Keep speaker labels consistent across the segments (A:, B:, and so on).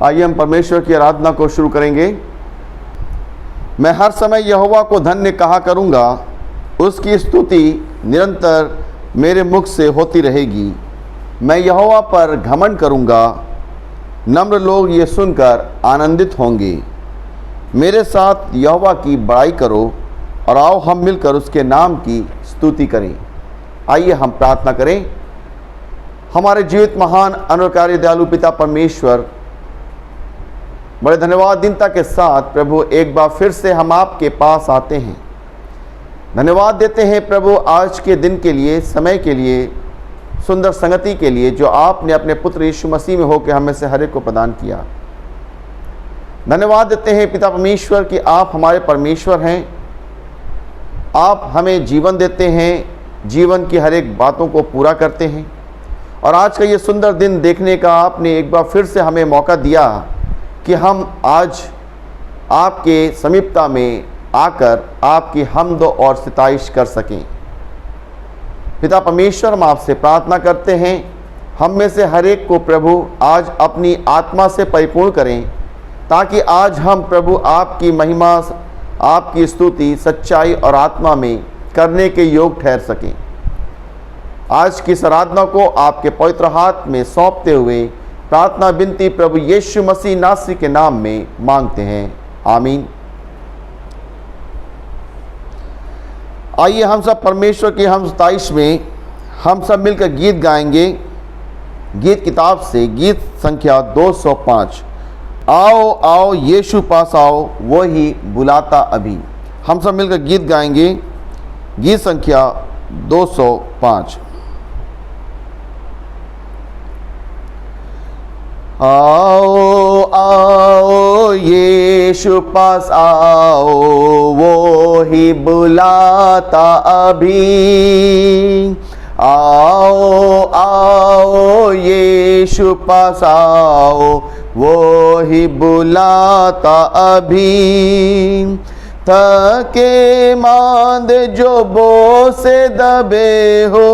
A: आइए हम परमेश्वर की आराधना को शुरू करेंगे। मैं हर समय यहोवा को धन्य कहा करूँगा, उसकी स्तुति निरंतर मेरे मुख से होती रहेगी। मैं यहोवा पर घमंड करूँगा, नम्र लोग ये सुनकर आनंदित होंगे। मेरे साथ यहोवा की बड़ाई करो और आओ हम मिलकर उसके नाम की स्तुति करें। आइए हम प्रार्थना करें। हमारे जीवित महान अनुग्रहकारी दयालु पिता परमेश्वर, बड़े धन्यवाद दीनता के साथ प्रभु एक बार फिर से हम आपके पास आते हैं। धन्यवाद देते हैं प्रभु आज के दिन के लिए, समय के लिए, सुंदर संगति के लिए जो आपने अपने पुत्र यीशु मसीह में होकर हमें से हर एक को प्रदान किया। धन्यवाद देते हैं पिता परमेश्वर कि आप हमारे परमेश्वर हैं। आप हमें जीवन देते हैं, जीवन की हर एक बातों को पूरा करते हैं। और आज का ये सुंदर दिन देखने का आपने एक बार फिर से हमें मौका दिया कि हम आज आपके समीपता में आकर आपकी हम्द और सिताइश कर सकें। पिता परमेश्वर, हम आपसे प्रार्थना करते हैं, हम में से हर एक को प्रभु आज अपनी आत्मा से परिपूर्ण करें, ताकि आज हम प्रभु आपकी महिमा, आपकी स्तुति सच्चाई और आत्मा में करने के योग ठहर सकें। आज की इस आराधना को आपके पवित्र हाथ में सौंपते हुए प्रार्थना विनती प्रभु यीशु मसीह नासरी के नाम में मांगते हैं, आमीन। आइए हम सब परमेश्वर की हम सताइश में हम सब मिलकर गीत गाएंगे। गीत किताब से गीत संख्या 205। आओ आओ यीशु पास आओ, वो ही बुलाता अभी। हम सब मिलकर गीत गाएंगे। गीत संख्या 205। आओ आओ यीशु पास आओ, वो ही बुलाता अभी। आओ आओ यीशु पास आओ, वो ही बुलाता अभी। थके मांद जो बो से दबे हो,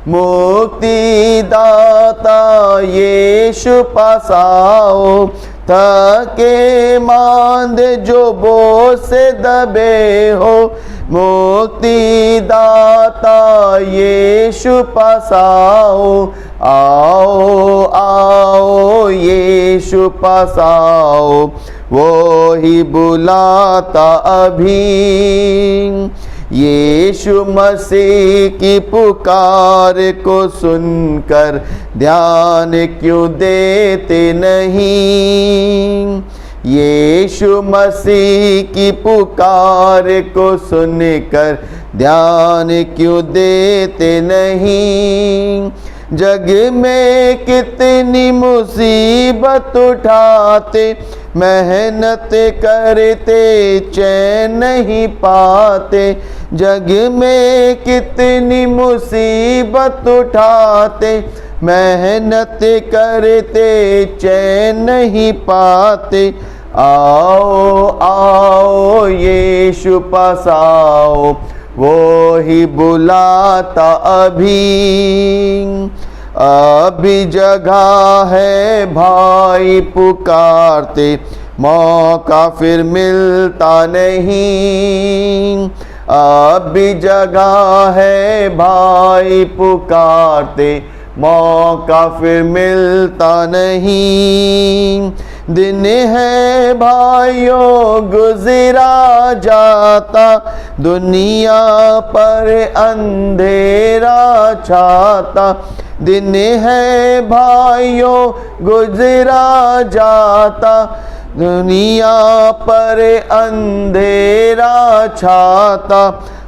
A: मुक्ति दाता यीशु पास आओ। थके मांद जो बो से दबे हो, मुक्ति दाता यीशु पास आओ। आओ आओ यीशु पास आओ, वो ही बुलाता अभी। यीशु मसीह की पुकार को सुनकर ध्यान क्यों देते नहीं। यीशु मसीह की पुकार को सुनकर ध्यान क्यों देते नहीं। जग में कितनी मुसीबत उठाते, मेहनत करते चैन नहीं पाते। जग में कितनी मुसीबत उठाते, मेहनत करते चैन नहीं पाते। आओ आओ यीशु पास आओ, वो ही बुलाता अभी। अभी जगह है भाई पुकारते, मौका फिर मिलता नहीं। अभी जगह है भाई पुकारते, मौका फिर मिलता नहीं। दिन है भाइयों गुजरा जाता, दुनिया पर अंधेरा छाता। दिन है भाइयों गुजरा जाता, दुनिया पर अंधेरा छाता।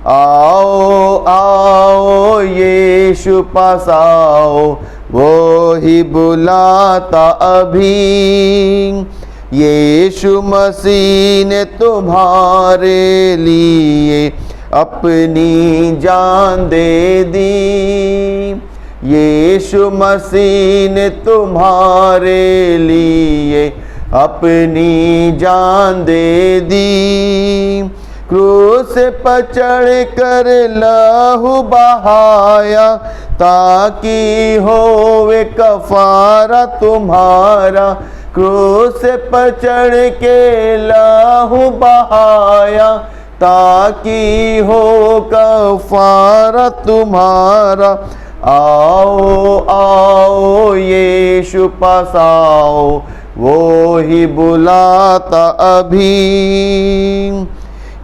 A: आओ आओ यीशु पास आओ, वो ही बुलाता अभी। यीशु मसीह ने तुम्हारे लिए अपनी जान दे दी। यीशु मसीह ने तुम्हारे लिए अपनी जान दे दी। क्रूस पर चढ़ कर लहू बहाया, ताकि होवे कफारा तुम्हारा। क्रूस पर चढ़ के लहू बहाया, ताकि हो कफारा तुम्हारा। आओ आओ यीशु पास आओ, वो ही बुलाता अभी।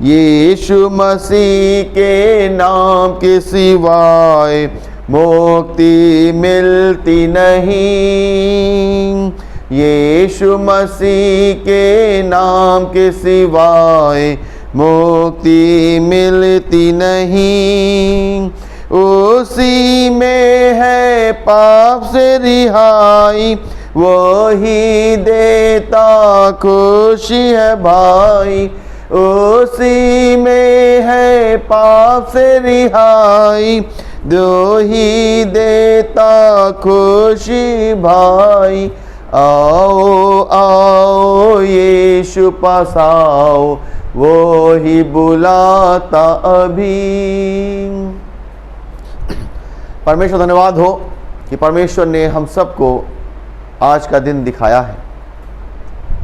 A: यीशु मसीह के नाम के सिवाय मुक्ति मिलती नहीं। यीशु मसीह के नाम के सिवाय मुक्ति मिलती नहीं। उसी में है पाप से रिहाई, वही देता खुशी है भाई। उसी में है पाप से रिहाई, दो ही देता खुशी भाई। आओ आओ यीशु पास आओ, वो ही बुलाता अभी। परमेश्वर धन्यवाद हो कि परमेश्वर ने हम सबको आज का दिन दिखाया है,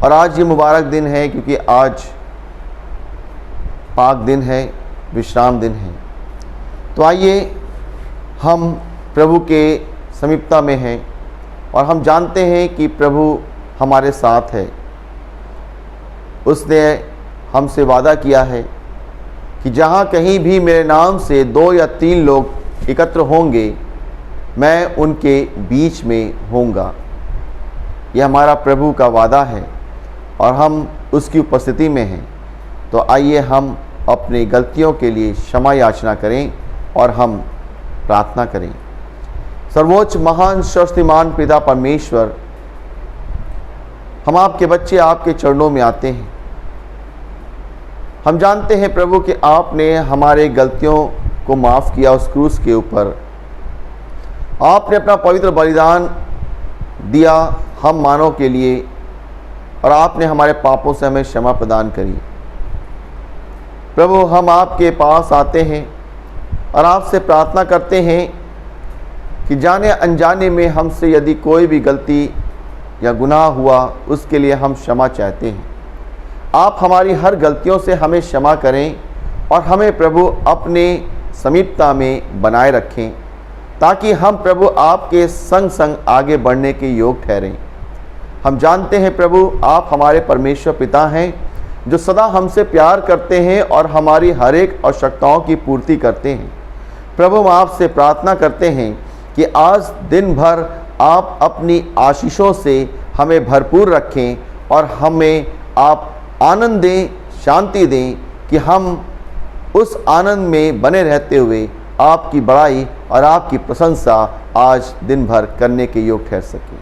A: और आज ये मुबारक दिन है क्योंकि आज पाक दिन है, विश्राम दिन है। तो आइए हम प्रभु के समीपता में हैं और हम जानते हैं कि प्रभु हमारे साथ है। उसने हमसे वादा किया है कि जहाँ कहीं भी मेरे नाम से 2 या 3 लोग एकत्र होंगे, मैं उनके बीच में होऊंगा। यह हमारा प्रभु का वादा है और हम उसकी उपस्थिति में हैं। तो आइए हम अपनी गलतियों के लिए क्षमा याचना करें और हम प्रार्थना करें। सर्वोच्च महान सर्वशक्तिमान पिता परमेश्वर, हम आपके बच्चे आपके चरणों में आते हैं। हम जानते हैं प्रभु कि आपने हमारे गलतियों को माफ़ किया उस क्रूस के ऊपर। आपने अपना पवित्र बलिदान दिया हम मानव के लिए, और आपने हमारे पापों से हमें क्षमा प्रदान करी। प्रभु, हम आपके पास आते हैं और आपसे प्रार्थना करते हैं कि जाने अनजाने में हमसे यदि कोई भी गलती या गुनाह हुआ, उसके लिए हम क्षमा चाहते हैं। आप हमारी हर गलतियों से हमें क्षमा करें और हमें प्रभु अपने समीपता में बनाए रखें, ताकि हम प्रभु आपके संग संग आगे बढ़ने के योग ठहरें। हम जानते हैं प्रभु, आप हमारे परमेश्वर पिता हैं जो सदा हमसे प्यार करते हैं और हमारी हर एक आवश्यकताओं की पूर्ति करते हैं। प्रभु, हम आपसे प्रार्थना करते हैं कि आज दिन भर आप अपनी आशीषों से हमें भरपूर रखें और हमें आप आनंद दें, शांति दें, कि हम उस आनंद में बने रहते हुए आपकी बड़ाई और आपकी प्रशंसा आज दिन भर करने के योग ठहर सकें।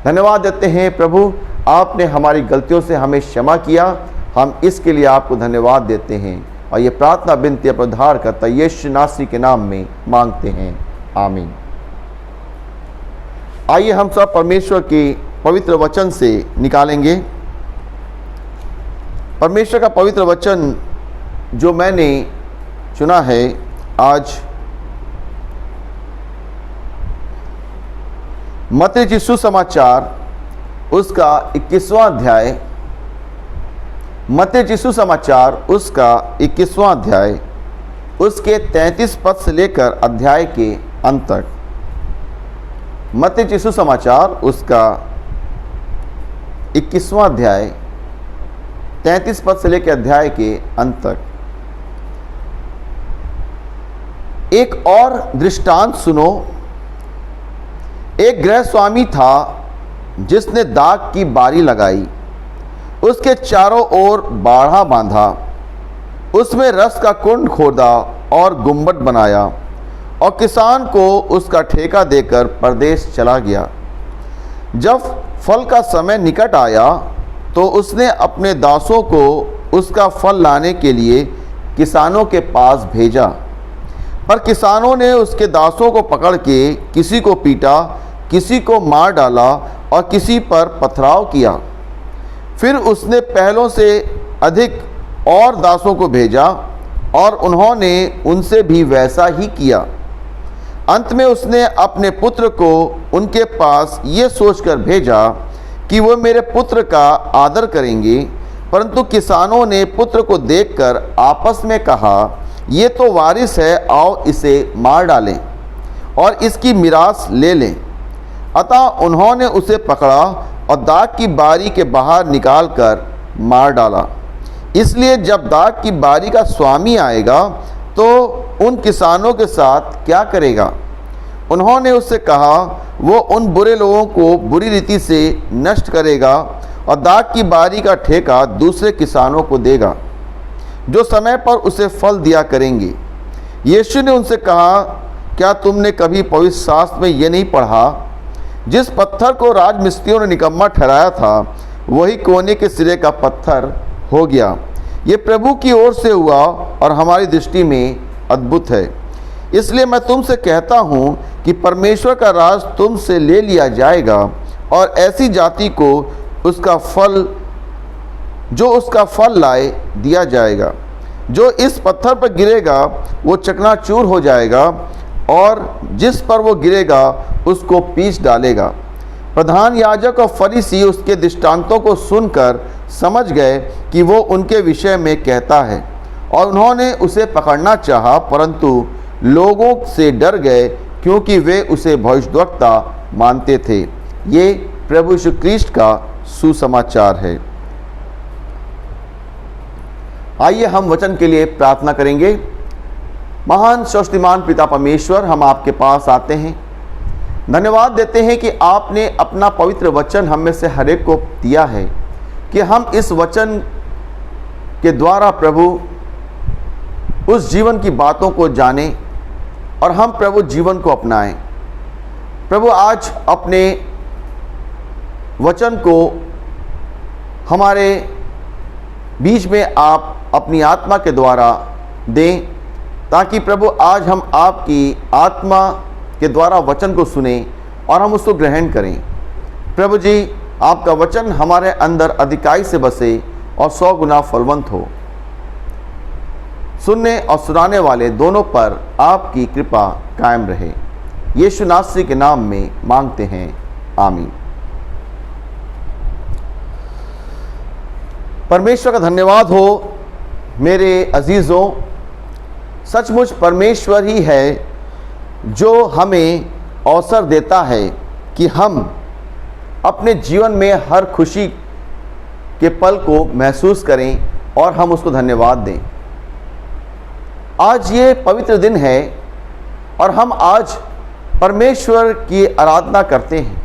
A: धन्यवाद देते हैं प्रभु, आपने हमारी गलतियों से हमें क्षमा किया। हम इसके लिए आपको धन्यवाद देते हैं और ये प्रार्थना विनती अपने उद्धारकर्ता यीशु नासरी के नाम में मांगते हैं, आमीन। आइए हम सब परमेश्वर के पवित्र वचन से निकालेंगे। परमेश्वर का पवित्र वचन जो मैंने चुना है आज, मत्ती की सुसमाचार उसका 21वां अध्याय, मत्ती की सुसमाचार उसका 21वां अध्याय, उसके 33 पद से लेकर अध्याय के अंत तक। मत्ती की सुसमाचार उसका 21वां अध्याय 33 पद से लेकर अध्याय के अंत तक। एक और दृष्टांत सुनो। एक गृह स्वामी था जिसने दाख की बारी लगाई, उसके चारों ओर बाड़ा बांधा, उसमें रस का कुंड खोदा और गुम्बद बनाया, और किसान को उसका ठेका देकर परदेश चला गया। जब फल का समय निकट आया तो उसने अपने दासों को उसका फल लाने के लिए किसानों के पास भेजा, पर किसानों ने उसके दासों को पकड़ के किसी को पीटा, किसी को मार डाला और किसी पर पथराव किया। फिर उसने पहलों से अधिक और दासों को भेजा और उन्होंने उनसे भी वैसा ही किया। अंत में उसने अपने पुत्र को उनके पास ये सोचकर भेजा कि वो मेरे पुत्र का आदर करेंगे। परंतु किसानों ने पुत्र को देखकर आपस में कहा, ये तो वारिस है, आओ इसे मार डालें और इसकी मिरास ले लें। अतः उन्होंने उसे पकड़ा और दाख की बारी के बाहर निकालकर मार डाला। इसलिए जब दाख की बारी का स्वामी आएगा तो उन किसानों के साथ क्या करेगा? उन्होंने उससे कहा, वो उन बुरे लोगों को बुरी रीति से नष्ट करेगा और दाख की बारी का ठेका दूसरे किसानों को देगा, जो समय पर उसे फल दिया करेंगे। यीशु ने उनसे कहा, क्या तुमने कभी पवित्र शास्त्र में ये नहीं पढ़ा, जिस पत्थर को राजमिस्त्रियों ने निकम्मा ठहराया था, वही कोने के सिरे का पत्थर हो गया। ये प्रभु की ओर से हुआ और हमारी दृष्टि में अद्भुत है। इसलिए मैं तुमसे कहता हूँ कि परमेश्वर का राज तुमसे ले लिया जाएगा और ऐसी जाति को उसका फल लाए दिया जाएगा। जो इस पत्थर पर गिरेगा वो चकनाचूर हो जाएगा और जिस पर वो गिरेगा उसको पीस डालेगा। प्रधान याजक और फरीसी उसके दृष्टांतों को सुनकर समझ गए कि वो उनके विषय में कहता है, और उन्होंने उसे पकड़ना चाहा, परंतु लोगों से डर गए क्योंकि वे उसे भविष्यद्वक्ता मानते थे। ये प्रभु यीशु ख्रीष्ट का सुसमाचार है। आइए हम वचन के लिए प्रार्थना करेंगे। महान सर्वशक्तिमान पिता परमेश्वर, हम आपके पास आते हैं, धन्यवाद देते हैं कि आपने अपना पवित्र वचन हम में से हर एक को दिया है कि हम इस वचन के द्वारा प्रभु उस जीवन की बातों को जानें और हम प्रभु जीवन को अपनाएं। प्रभु आज अपने वचन को हमारे बीच में आप अपनी आत्मा के द्वारा दें, ताकि प्रभु आज हम आपकी आत्मा के द्वारा वचन को सुने और हम उसको ग्रहण करें। प्रभु जी, आपका वचन हमारे अंदर अधिकाई से बसे और 100 गुना फलवंत हो। सुनने और सुनाने वाले दोनों पर आपकी कृपा कायम रहे। यीशु नासरी के नाम में मांगते हैं, आमीन। परमेश्वर का धन्यवाद हो मेरे अजीज़ों। सचमुच परमेश्वर ही है जो हमें अवसर देता है कि हम अपने जीवन में हर खुशी के पल को महसूस करें और हम उसको धन्यवाद दें। आज ये पवित्र दिन है और हम आज परमेश्वर की आराधना करते हैं।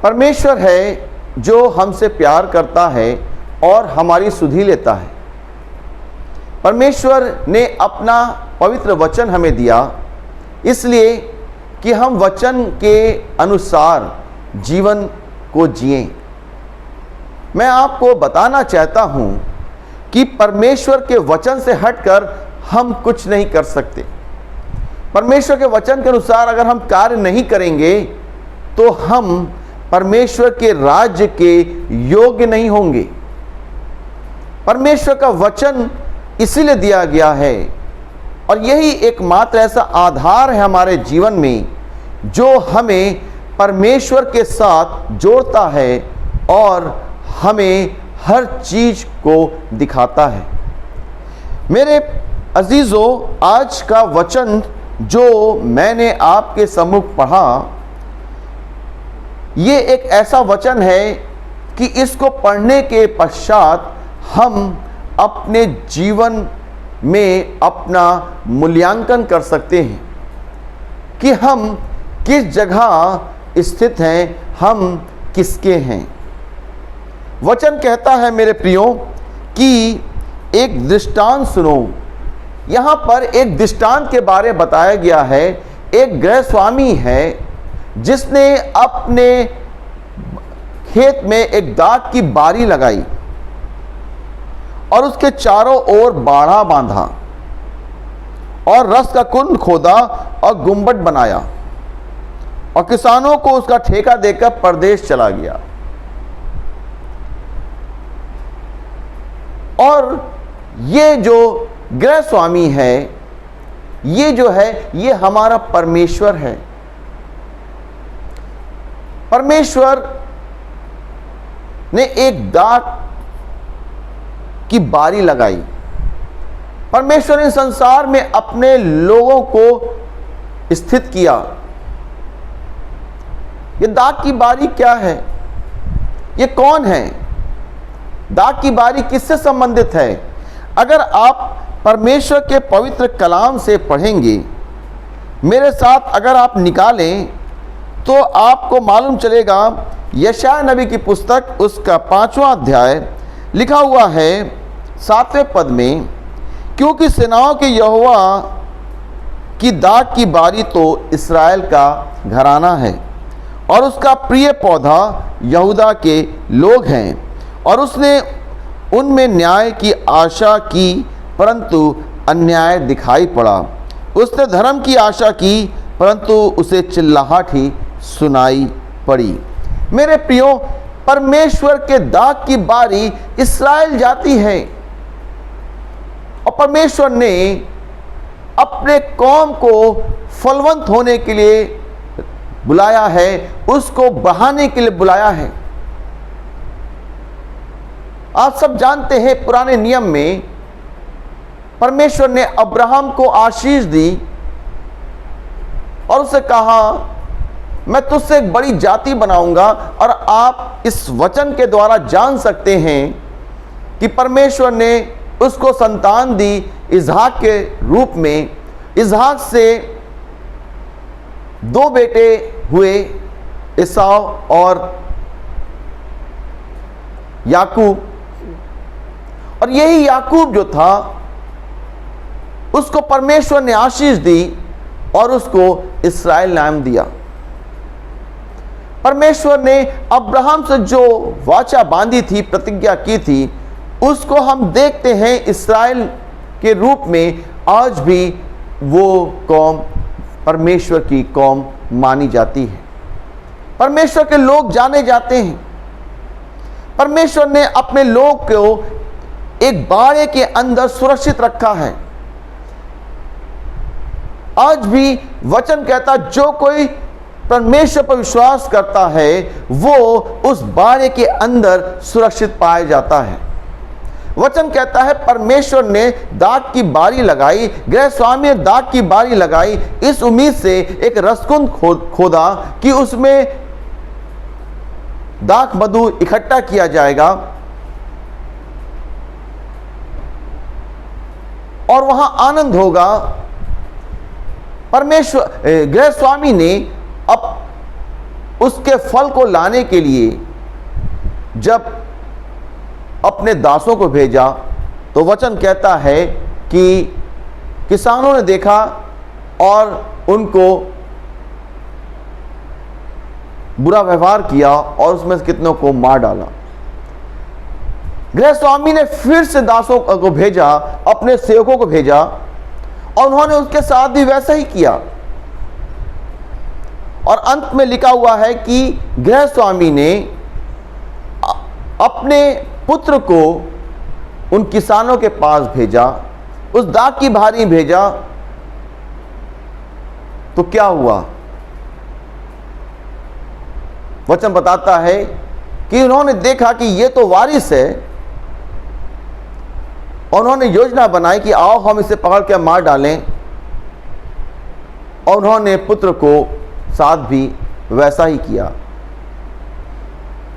A: परमेश्वर है जो हमसे प्यार करता है और हमारी सुधि लेता है। परमेश्वर ने अपना पवित्र वचन हमें दिया इसलिए कि हम वचन के अनुसार जीवन को जिएं। मैं आपको बताना चाहता हूं कि परमेश्वर के वचन से हटकर हम कुछ नहीं कर सकते। परमेश्वर के वचन के अनुसार अगर हम कार्य नहीं करेंगे तो हम परमेश्वर के राज्य के योग्य नहीं होंगे। परमेश्वर का वचन इसीलिए दिया गया है और यही एकमात्र ऐसा आधार है हमारे जीवन में जो हमें परमेश्वर के साथ जोड़ता है और हमें हर चीज को दिखाता है। मेरे अजीजों, आज का वचन जो मैंने आपके सम्मुख पढ़ा, ये एक ऐसा वचन है कि इसको पढ़ने के पश्चात हम अपने जीवन में अपना मूल्यांकन कर सकते हैं कि हम किस जगह स्थित हैं, हम किसके हैं। वचन कहता है मेरे प्रियो कि एक दृष्टांत सुनो। यहाँ पर एक दृष्टांत के बारे बताया गया है। एक गृह स्वामी है जिसने अपने खेत में एक दाख की बारी लगाई और उसके चारों ओर बाड़ा बांधा और रस का कुंड खोदा और गुंबद बनाया और किसानों को उसका ठेका देकर परदेश चला गया। और ये जो गृह स्वामी है, ये जो है, ये हमारा परमेश्वर है। परमेश्वर ने एक दाग की बारी लगाई। परमेश्वर ने संसार में अपने लोगों को स्थित किया। ये दाग की बारी क्या है? ये कौन है? दाग की बारी किससे संबंधित है? अगर आप परमेश्वर के पवित्र कलाम से पढ़ेंगे, मेरे साथ अगर आप निकालें, तो आपको मालूम चलेगा। यशायाह नबी की पुस्तक उसका 5वां अध्याय लिखा हुआ है 7वें पद में, क्योंकि सेनाओं के यहोवा की दाग की बारी तो इस्राएल का घराना है और उसका प्रिय पौधा यहूदा के लोग हैं, और उसने उनमें न्याय की आशा की, परंतु अन्याय दिखाई पड़ा। उसने धर्म की आशा की, परंतु उसे चिल्लाहट ही सुनाई पड़ी। मेरे प्रियो, परमेश्वर के दाग की बारी इस्राएल जाति है, और परमेश्वर ने अपने कौम को फलवंत होने के लिए बुलाया है, उसको बढ़ाने के लिए बुलाया है। आप सब जानते हैं, पुराने नियम में परमेश्वर ने अब्राहम को आशीष दी और उसे कहा, मैं तुझसे एक बड़ी जाति बनाऊंगा। और आप इस वचन के द्वारा जान सकते हैं कि परमेश्वर ने उसको संतान दी इसहाक के रूप में। इसहाक से 2 बेटे हुए, एसाव और याकूब। और यही याकूब जो था, उसको परमेश्वर ने आशीष दी और उसको इस्राएल नाम दिया। परमेश्वर ने अब्राहम से जो वाचा बांधी थी, प्रतिज्ञा की थी, उसको हम देखते हैं इस्राएल के रूप में। आज भी वो कौम परमेश्वर की कौम मानी जाती है, परमेश्वर के लोग जाने जाते हैं। परमेश्वर ने अपने लोग को एक बाड़े के अंदर सुरक्षित रखा है। आज भी वचन कहता, जो कोई परमेश्वर पर विश्वास करता है, वो उस बाड़े के अंदर सुरक्षित पाया जाता है। वचन कहता है, परमेश्वर ने दाग की बारी लगाई, गृह स्वामी ने दाग की बारी लगाई, इस उम्मीद से एक रसकुंड खोदा कि उसमें दाख मधु इकट्ठा किया जाएगा और वहां आनंद होगा। परमेश्वर गृह स्वामी ने अब उसके फल को लाने के लिए जब अपने दासों को भेजा, तो वचन कहता है कि किसानों ने देखा और उनको बुरा व्यवहार किया और उसमें से कितनों को मार डाला। गृह स्वामी ने फिर से दासों को भेजा, अपने सेवकों को भेजा, और उन्होंने उसके साथ भी वैसा ही किया। और अंत में लिखा हुआ है कि गृह स्वामी ने अपने पुत्र को उन किसानों के पास भेजा, उस दाग की बारी भेजा। तो क्या हुआ? वचन बताता है कि उन्होंने देखा कि ये तो वारिस है, और उन्होंने योजना बनाई कि आओ हम इसे पकड़ के मार डालें, और उन्होंने पुत्र को साथ भी वैसा ही किया।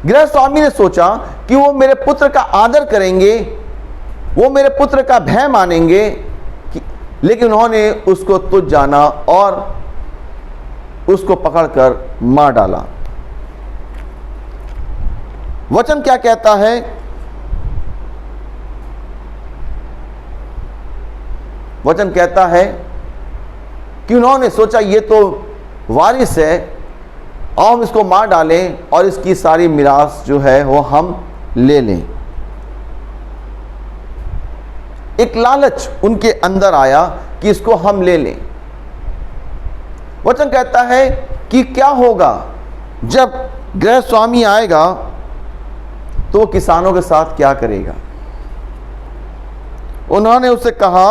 A: गृह स्वामी ने सोचा कि वो मेरे पुत्र का आदर करेंगे, वो मेरे पुत्र का भय मानेंगे, लेकिन उन्होंने उसको तुच्छ जाना और उसको पकड़कर मार डाला। वचन क्या कहता है? वचन कहता है कि उन्होंने सोचा ये तो वारिस है, और हम इसको मार डालें और इसकी सारी मिरास जो है वो हम ले लें। एक लालच उनके अंदर आया कि इसको हम ले लें। वचन कहता है कि क्या होगा जब गृह स्वामी आएगा, तो वो किसानों के साथ क्या करेगा? उन्होंने उससे कहा,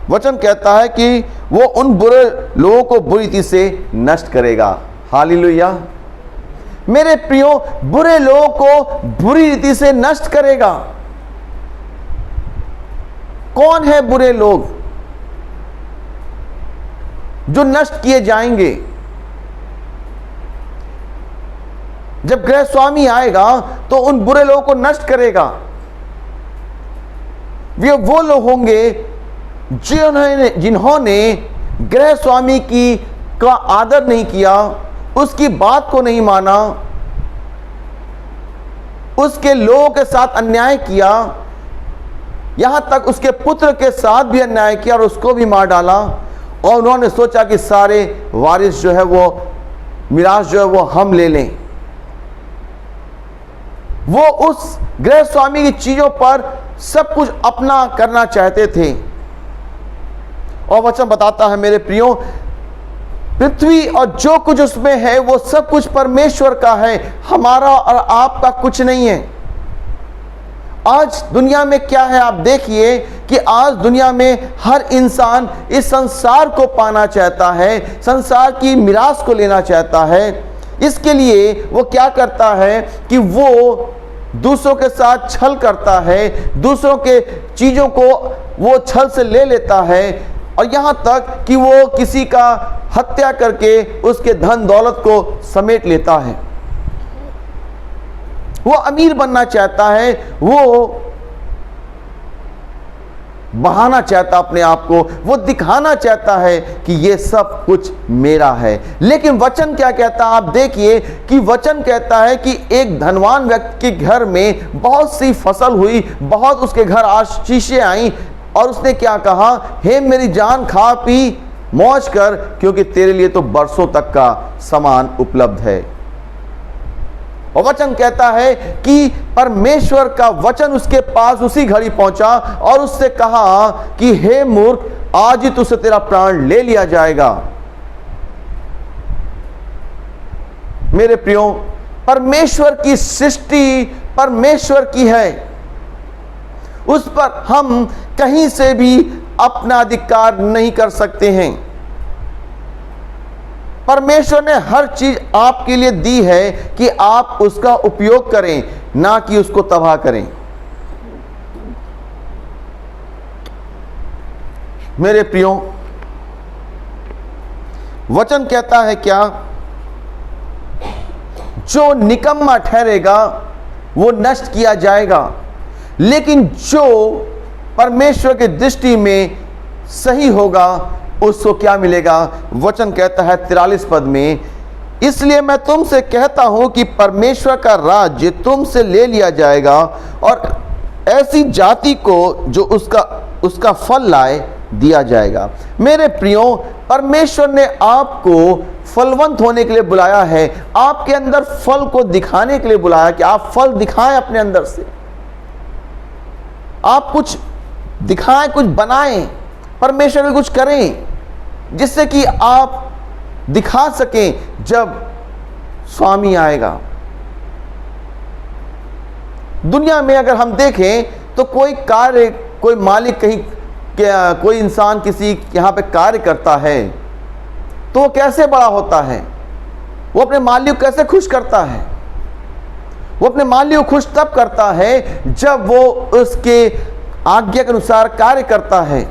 A: वचन कहता है कि वो उन बुरे लोगों को बुरी रीति से नष्ट करेगा। हालेलुया। मेरे प्रियो, बुरे लोगों को बुरी रीति से नष्ट करेगा। कौन है बुरे लोग जो नष्ट किए जाएंगे? जब गृह स्वामी आएगा तो उन बुरे लोगों को नष्ट करेगा। वे वो लोग होंगे जिन्होंने गृह स्वामी का आदर नहीं किया, उसकी बात को नहीं माना, उसके लोगों के साथ अन्याय किया, यहां तक उसके पुत्र के साथ भी अन्याय किया और उसको भी मार डाला। और उन्होंने सोचा कि सारे वारिस जो है वो मिरास जो है वो हम ले लें। वो उस गृह स्वामी की चीजों पर सब कुछ अपना करना चाहते थे। और वचन बताता है मेरे प्रियो, पृथ्वी और जो कुछ उसमें है वो सब कुछ परमेश्वर का है, हमारा और आपका कुछ नहीं है। आज दुनिया में क्या है, आप देखिए कि आज दुनिया में हर इंसान इस संसार को पाना चाहता है, संसार की मिरास को लेना चाहता है। इसके लिए वो क्या करता है कि वो दूसरों के साथ छल करता है, दूसरों के चीज़ों को वो छल से ले लेता है, और यहाँ तक कि वो किसी का हत्या करके उसके धन दौलत को समेट लेता है। वो अमीर बनना चाहता है, वो बहाना चाहता अपने आप को, वो दिखाना चाहता है कि ये सब कुछ मेरा है। लेकिन वचन क्या कहता है, आप देखिए कि वचन कहता है कि एक धनवान व्यक्ति के घर में बहुत सी फसल हुई, बहुत उसके घर आशीषें आई, और उसने क्या कहा, हे मेरी जान खा पी मौज कर, क्योंकि तेरे लिए तो बरसों तक का सामान उपलब्ध है। और वचन कहता है कि परमेश्वर का वचन उसके पास उसी घड़ी पहुंचा और उससे कहा कि हे मूर्ख, आज ही तुझसे तेरा प्राण ले लिया जाएगा। मेरे प्रियो, परमेश्वर की सृष्टि परमेश्वर की है, उस पर हम कहीं से भी अपना अधिकार नहीं कर सकते हैं। परमेश्वर ने हर चीज आपके लिए दी है कि आप उसका उपयोग करें, ना कि उसको तबाह करें। मेरे प्रियो, वचन कहता है क्या, जो निकम्मा ठहरेगा वो नष्ट किया जाएगा, लेकिन जो परमेश्वर की दृष्टि में सही होगा उसको क्या मिलेगा। वचन कहता है 43 पद में, इसलिए मैं तुमसे कहता हूं कि परमेश्वर का राज्य तुमसे ले लिया जाएगा और ऐसी जाति को जो उसका फल लाए दिया जाएगा। मेरे प्रियो, परमेश्वर ने आपको फलवंत होने के लिए बुलाया है, आपके अंदर फल को दिखाने के लिए बुलाया कि आप फल दिखाएं अपने अंदर से, आप कुछ दिखाएं, कुछ बनाएं, परमेश्वर में कुछ करें, जिससे कि आप दिखा सकें जब स्वामी आएगा। दुनिया में अगर हम देखें तो कोई मालिक कहीं कोई इंसान किसी यहां पे कार्य करता है तो वो कैसे बड़ा होता है, वो अपने मालिक को कैसे खुश करता है। वो अपने मालिक को खुश तब करता है जब वो उसके आज्ञा के अनुसार कार्य करता है,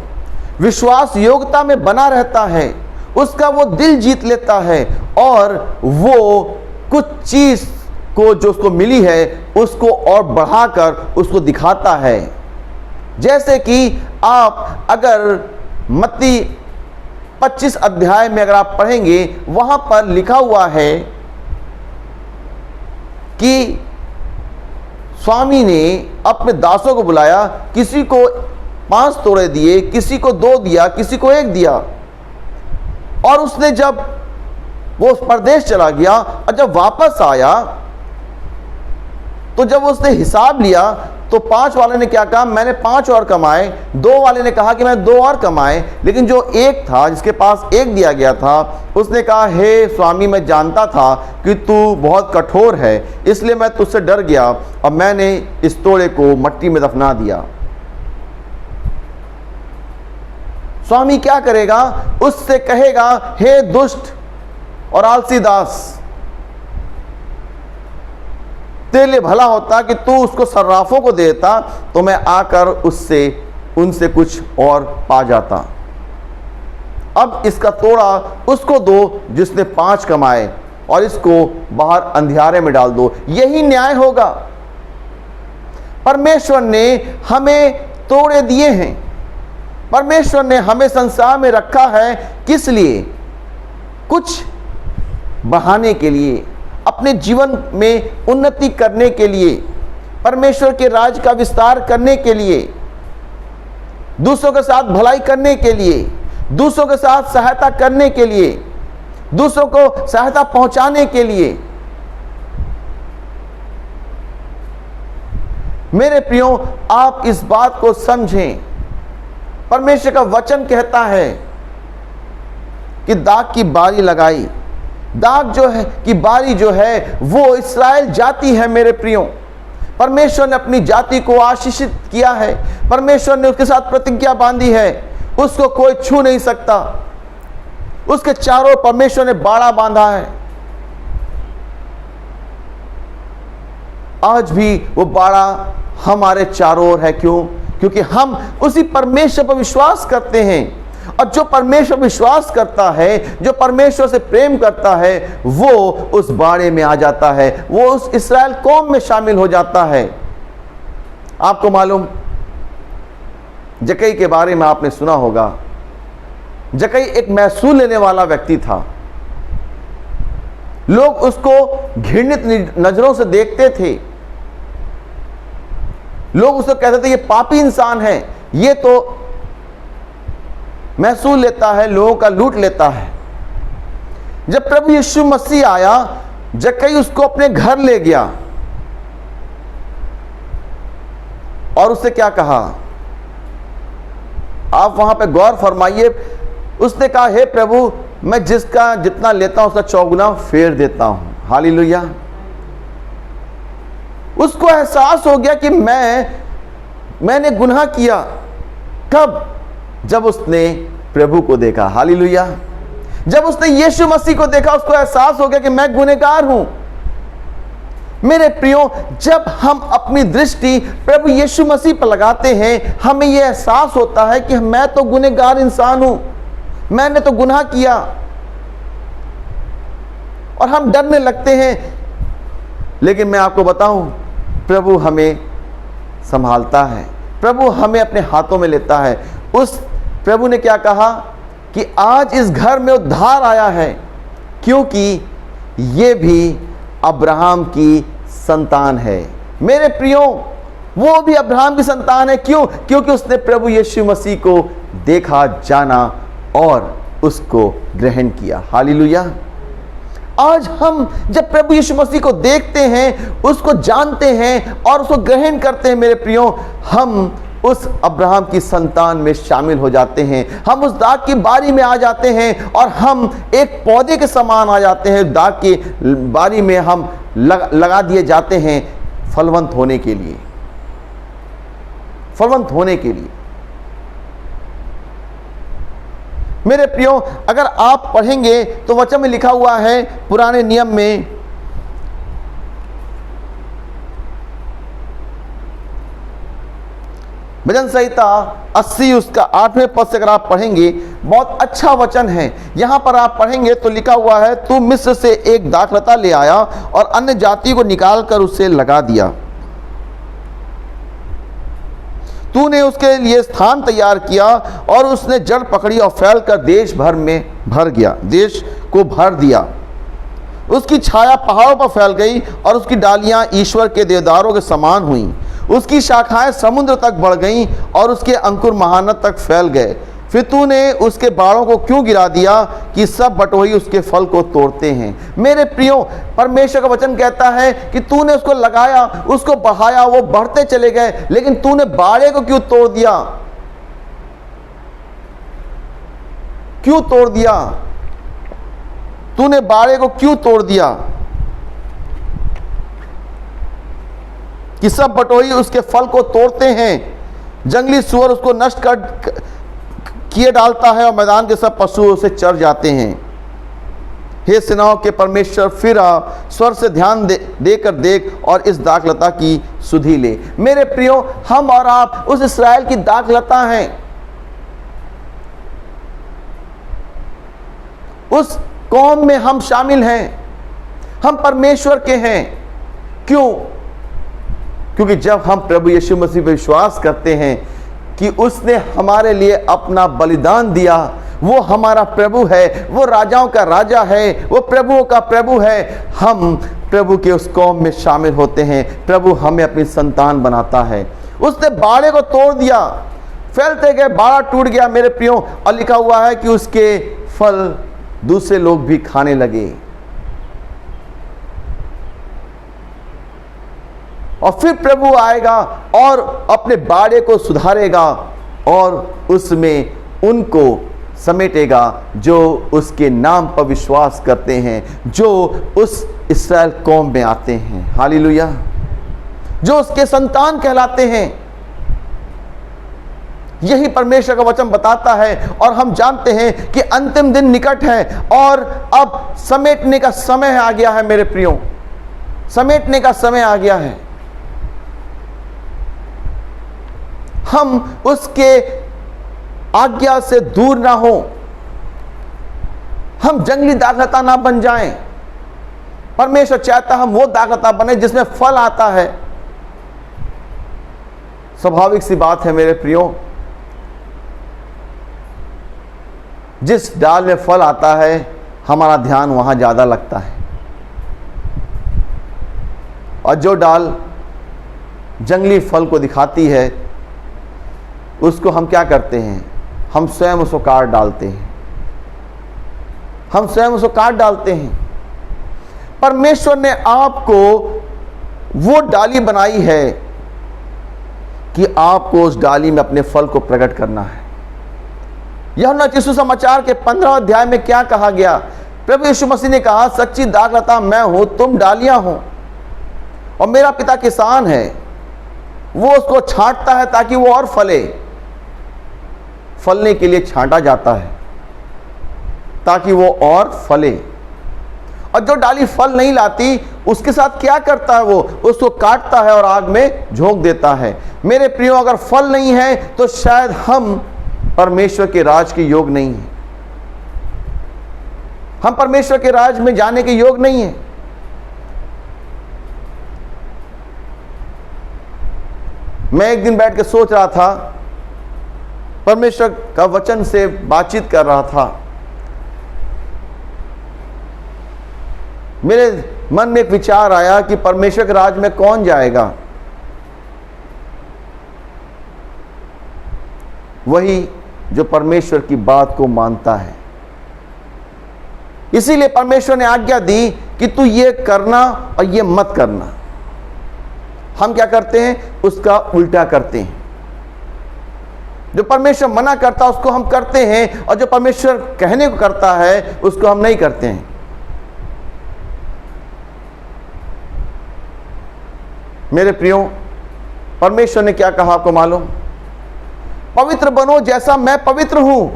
A: विश्वास योग्यता में बना रहता है, उसका वो दिल जीत लेता है और वो कुछ चीज को जो उसको मिली है उसको और बढ़ाकर उसको दिखाता है। जैसे कि आप अगर मत्ती 25 अध्याय में अगर आप पढ़ेंगे, वहां पर लिखा हुआ है कि स्वामी ने अपने दासों को बुलाया, किसी को 5 तोड़े दिए, किसी को 2 दिया, किसी को 1 दिया। और उसने जब वो परदेश चला गया और जब वापस आया तो जब उसने हिसाब लिया तो 5 वाले ने क्या कहा, मैंने 5 और कमाए। 2 वाले ने कहा कि मैं 2 और कमाए। लेकिन जो 1 था, जिसके पास 1 दिया गया था, उसने कहा, हे स्वामी, मैं जानता था कि तू बहुत कठोर है, इसलिए मैं तुझसे डर गया और मैंने इस तोड़े को मट्टी में दफना दिया। स्वामी क्या करेगा, उससे कहेगा, हे दुष्ट और आलसी दास, तेरे लिए भला होता कि तू उसको सर्राफों को देता, तो मैं आकर उनसे कुछ और पा जाता। अब इसका तोड़ा उसको दो जिसने 5 कमाए, और इसको बाहर अंधियारे में डाल दो। यही न्याय होगा। परमेश्वर ने हमें तोड़े दिए हैं। परमेश्वर ने हमें संसार में रखा है किस लिए? कुछ बढ़ाने के लिए, अपने जीवन में उन्नति करने के लिए, परमेश्वर के राज का विस्तार करने के लिए, दूसरों के साथ भलाई करने के लिए, दूसरों के साथ सहायता करने के लिए, दूसरों को सहायता पहुंचाने के लिए। मेरे प्रियो, आप इस बात को समझें। परमेश्वर का वचन कहता है कि दाग की बारी लगाई। दाग जो है कि बारी जो है वो इस्राएल जाति है। मेरे प्रियो, परमेश्वर ने अपनी जाति को आशीषित किया है। परमेश्वर ने उसके साथ प्रतिज्ञा बांधी है, उसको कोई छू नहीं सकता। उसके चारों परमेश्वर ने बाड़ा बांधा है। आज भी वो बाड़ा हमारे चारों ओर है। क्यों? क्योंकि हम उसी परमेश्वर पर विश्वास करते हैं। और जो परमेश्वर विश्वास करता है, जो परमेश्वर से प्रेम करता है, वो उस बाड़े में आ जाता है, वो उस इस्राएल कौम में शामिल हो जाता है। आपको मालूम, जक्कई के बारे में आपने सुना होगा। जक्कई एक महसूल लेने वाला व्यक्ति था। लोग उसको घृणित नजरों से देखते थे। लोग उसको कहते थे ये पापी इंसान है, ये तो महसूल लेता है, लोगों का लूट लेता है। जब प्रभु यीशु मसीह आया, जक्कई उसको अपने घर ले गया और उससे क्या कहा, आप वहां पे गौर फरमाइए। उसने कहा, हे प्रभु, मैं जिसका जितना लेता हूं उसका 4 गुना फेर देता हूं। हालेलुया। उसको एहसास हो गया कि मैंने गुनाह किया। कब? जब उसने प्रभु को देखा। हालेलुया। जब उसने यीशु मसीह को देखा, उसको एहसास हो गया कि मैं गुनहगार हूं। मेरे प्रियो, जब हम अपनी दृष्टि प्रभु यीशु मसीह पर लगाते हैं, हमें यह एहसास होता है कि मैं तो गुनहगार इंसान हूं, मैंने तो गुनाह किया, और हम डरने लगते हैं। लेकिन मैं आपको बताऊं, प्रभु हमें संभालता है, प्रभु हमें अपने हाथों में लेता है। उस प्रभु ने क्या कहा कि आज इस घर में उद्धार आया है, क्योंकि ये भी अब्राहम की संतान है। मेरे प्रियो, वो भी अब्राहम की संतान है। क्यों? क्योंकि उसने प्रभु यीशु मसीह को देखा, जाना और उसको ग्रहण किया। हालेलुया। आज हम जब प्रभु यीशु मसीह को देखते हैं, उसको जानते हैं और उसको ग्रहण करते हैं, मेरे प्रियो, हम उस अब्राहम की संतान में शामिल हो जाते हैं। हम उस दाग की बारी में आ जाते हैं और हम एक पौधे के समान आ जाते हैं। दाग की बारी में हम लगा दिए जाते हैं फलवंत होने के लिए, फलवंत होने के लिए। मेरे प्रियो, अगर आप पढ़ेंगे तो वचन में लिखा हुआ है, पुराने नियम में भजन संहिता 80 उसका 8वें पद से अगर आप पढ़ेंगे, बहुत अच्छा वचन है। यहां पर आप पढ़ेंगे तो लिखा हुआ है, तू मिस्र से एक दाखलता ले आया और अन्य जाति को निकालकर उसे लगा दिया। तूने उसके लिए स्थान तैयार किया और उसने जड़ पकड़ी और फैलकर देश भर में भर गया, देश को भर दिया। उसकी छाया पहाड़ों पर फैल गई और उसकी डालियां ईश्वर के देवदारों के समान हुईं। उसकी शाखाएं समुद्र तक बढ़ गईं और उसके अंकुर महानद तक फैल गए। फिर तूने उसके बाड़ों को क्यों गिरा दिया कि सब बटोही उसके फल को तोड़ते हैं। मेरे प्रियो, परमेश्वर का वचन कहता है कि तूने उसको लगाया, उसको बढ़ाया, वो बढ़ते चले गए, लेकिन तूने बाड़े को क्यों तोड़ दिया? क्यों तोड़ दिया? तूने बाड़े को क्यों तोड़ दिया कि सब बटोही उसके फल को तोड़ते हैं? जंगली सूअर उसको नष्ट किए डालता है और मैदान के सब पशु उसे चर जाते हैं। हे सेनाओं के परमेश्वर, फिर आ, स्वर से ध्यान देकर देख और इस दाखलता की सुधि ले। मेरे प्रियो, हम और आप उस इस्राएल की दाखलता हैं, उस कौम में हम शामिल हैं, हम परमेश्वर के हैं। क्यों? क्योंकि जब हम प्रभु यीशु मसीह पर विश्वास करते हैं कि उसने हमारे लिए अपना बलिदान दिया, वो हमारा प्रभु है, वो राजाओं का राजा है, वो प्रभुओं का प्रभु है, हम प्रभु के उस कौम में शामिल होते हैं। प्रभु हमें अपनी संतान बनाता है। उसने बाड़े को तोड़ दिया, फैलते गए, बाड़ा टूट गया मेरे प्रियो, और लिखा हुआ है कि उसके फल दूसरे लोग भी खाने लगे। और फिर प्रभु आएगा और अपने बाड़े को सुधारेगा और उसमें उनको समेटेगा जो उसके नाम पर विश्वास करते हैं, जो उस इस्राएल कौम में आते हैं। हालेलुया, जो उसके संतान कहलाते हैं। यही परमेश्वर का वचन बताता है। और हम जानते हैं कि अंतिम दिन निकट है और अब समेटने का समय आ गया है मेरे प्रियो, समेटने का समय आ गया है। हम उसके आज्ञा से दूर ना हो, हम जंगली दाखलता ना बन जाएं। परमेश्वर चाहता हम वो दाखलता बने जिसमें फल आता है। स्वाभाविक सी बात है मेरे प्रियो, जिस डाल में फल आता है हमारा ध्यान वहां ज्यादा लगता है, और जो डाल जंगली फल को दिखाती है उसको हम क्या करते हैं? हम स्वयं उसको काट डालते हैं, हम स्वयं उसको काट डालते हैं। परमेश्वर ने आपको वो डाली बनाई है कि आपको उस डाली में अपने फल को प्रकट करना है। यूहन्ना सुसमाचार के 15 अध्याय में क्या कहा गया? प्रभु यीशु मसीह ने कहा, सच्ची दाखलता मैं हूं, तुम डालियां हो, और मेरा पिता किसान है, वो उसको छांटता है ताकि वो और फले। फलने के लिए छांटा जाता है ताकि वो और फले। और जो डाली फल नहीं लाती उसके साथ क्या करता है? वो उसको काटता है और आग में झोंक देता है। मेरे प्रियो, अगर फल नहीं है तो शायद हम परमेश्वर के राज के योग नहीं हैं, हम परमेश्वर के राज में जाने के योग नहीं हैं। मैं एक दिन बैठ के सोच रहा था, परमेश्वर का वचन से बातचीत कर रहा था। मेरे मन में एक विचार आया कि परमेश्वर के राज में कौन जाएगा? वही जो परमेश्वर की बात को मानता है। इसीलिए परमेश्वर ने आज्ञा दी कि तू ये करना और ये मत करना। हम क्या करते हैं? उसका उल्टा करते हैं। जो परमेश्वर मना करता है उसको हम करते हैं, और जो परमेश्वर कहने को करता है उसको हम नहीं करते हैं। मेरे प्रियो, परमेश्वर ने क्या कहा आपको मालूम? पवित्र बनो जैसा मैं पवित्र हूं।